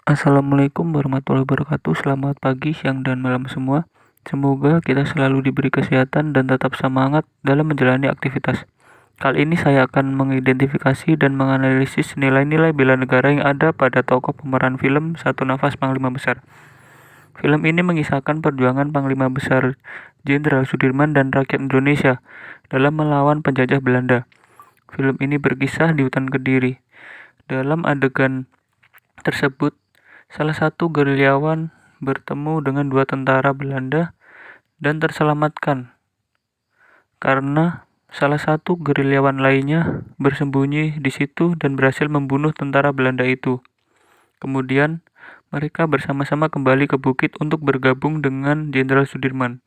Assalamualaikum warahmatullahi wabarakatuh. Selamat pagi, siang, dan malam semua. Semoga kita selalu diberi kesehatan dan tetap semangat dalam menjalani aktivitas. Kali ini saya akan mengidentifikasi dan menganalisis nilai-nilai bela negara yang ada pada tokoh pemeran film Satu Nafas Panglima Besar. Film ini mengisahkan perjuangan Panglima Besar Jenderal Sudirman dan rakyat Indonesia dalam melawan penjajah Belanda. Film ini berkisah di hutan Kediri. Dalam adegan tersebut, salah satu gerilyawan bertemu dengan dua tentara Belanda dan terselamatkan karena salah satu gerilyawan lainnya bersembunyi di situ dan berhasil membunuh tentara Belanda itu. Kemudian mereka bersama-sama kembali ke bukit untuk bergabung dengan Jenderal Sudirman.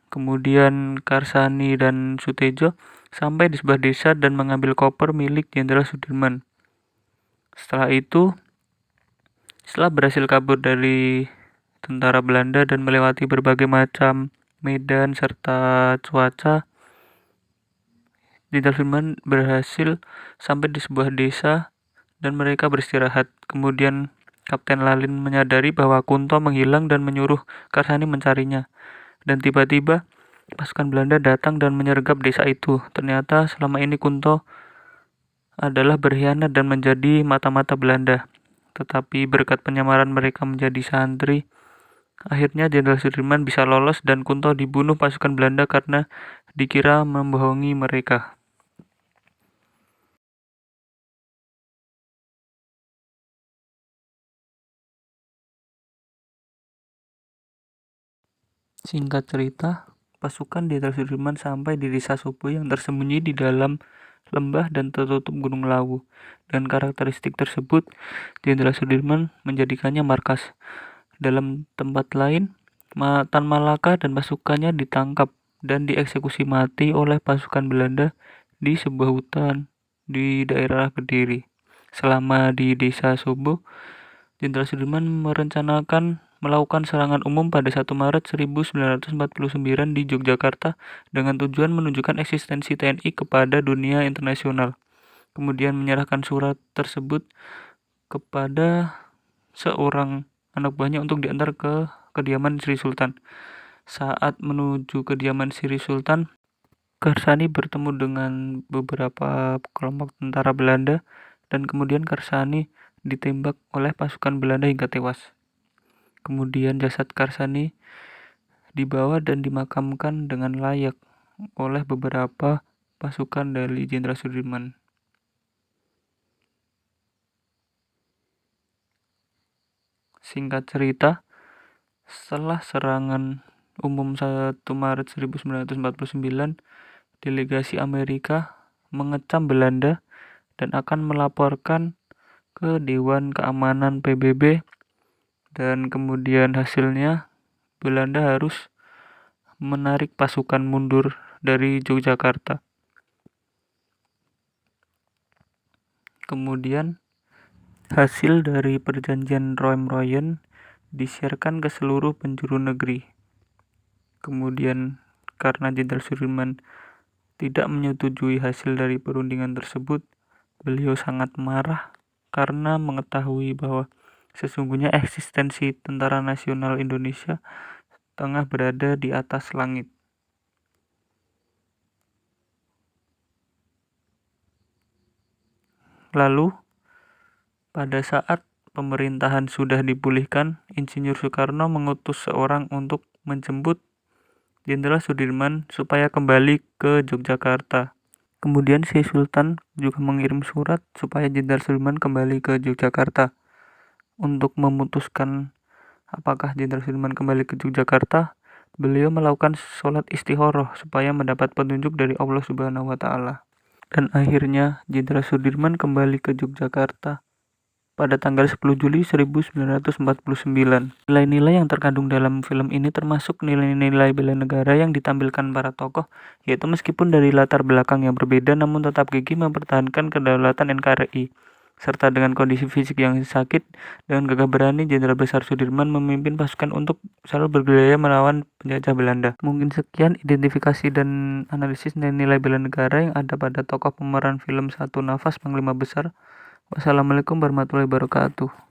Kemudian Karsani dan Sutejo sampai di sebuah desa dan mengambil koper milik Jenderal Sudirman. Setelah berhasil kabur dari tentara Belanda dan melewati berbagai macam medan serta cuaca, Jenderal Sudirman berhasil sampai di sebuah desa dan mereka beristirahat. Kemudian Kapten Lalin menyadari bahwa Kunto menghilang dan menyuruh Karsani mencarinya. Dan tiba-tiba pasukan Belanda datang dan menyergap desa itu. Ternyata selama ini Kunto adalah berkhianat dan menjadi mata-mata Belanda. Tetapi berkat penyamaran mereka menjadi santri, akhirnya Jenderal Sudirman bisa lolos dan Kunto dibunuh pasukan Belanda karena dikira membohongi mereka. Singkat cerita, pasukan Jenderal Sudirman sampai di desa Sobo yang tersembunyi di dalam lembah dan tertutup Gunung Lawu. Dan karakteristik tersebut, Jenderal Sudirman menjadikannya markas. Dalam tempat lain, Tan Malaka dan pasukannya ditangkap dan dieksekusi mati oleh pasukan Belanda di sebuah hutan di daerah Kediri. Selama di desa Sobo, Jenderal Sudirman merencanakan melakukan serangan umum pada 1 Maret 1949 di Yogyakarta dengan tujuan menunjukkan eksistensi TNI kepada dunia internasional. Kemudian menyerahkan surat tersebut kepada seorang anak buahnya untuk diantar ke kediaman Sri Sultan. Saat menuju kediaman Sri Sultan, Karsani bertemu dengan beberapa kelompok tentara Belanda dan kemudian Karsani ditembak oleh pasukan Belanda hingga tewas. Kemudian jasad Karsani dibawa dan dimakamkan dengan layak oleh beberapa pasukan dari Jenderal Sudirman. Singkat cerita, setelah serangan umum 1 Maret 1949, delegasi Amerika mengecam Belanda dan akan melaporkan ke Dewan Keamanan PBB, dan kemudian hasilnya Belanda harus menarik pasukan mundur dari Yogyakarta. Kemudian hasil dari perjanjian Roem-Royen disiarkan ke seluruh penjuru negeri. Kemudian karena Jenderal Sudirman tidak menyetujui hasil dari perundingan tersebut, beliau sangat marah karena mengetahui bahwa sesungguhnya eksistensi Tentara Nasional Indonesia tengah berada di atas langit. Lalu, pada saat pemerintahan sudah dipulihkan, Insinyur Soekarno mengutus seorang untuk menjemput Jenderal Sudirman supaya kembali ke Yogyakarta. Kemudian Sri Sultan juga mengirim surat supaya Jenderal Sudirman kembali ke Yogyakarta. Untuk memutuskan apakah Jenderal Sudirman kembali ke Yogyakarta, beliau melakukan sholat istikharah supaya mendapat petunjuk dari Allah Subhanahu wa Ta'ala. Dan akhirnya Jenderal Sudirman kembali ke Yogyakarta pada tanggal 10 Juli 1949. Nilai-nilai yang terkandung dalam film ini termasuk nilai-nilai bela negara yang ditampilkan para tokoh, yaitu meskipun dari latar belakang yang berbeda namun tetap gigih mempertahankan kedaulatan NKRI. Serta dengan kondisi fisik yang sakit, dengan gagah berani Jenderal Besar Sudirman memimpin pasukan untuk selalu bergerilya melawan penjajah Belanda. Mungkin sekian identifikasi dan analisis nilai-nilai bela negara yang ada pada tokoh pemeran film Satu Nafas Panglima Besar. Wassalamualaikum warahmatullahi wabarakatuh.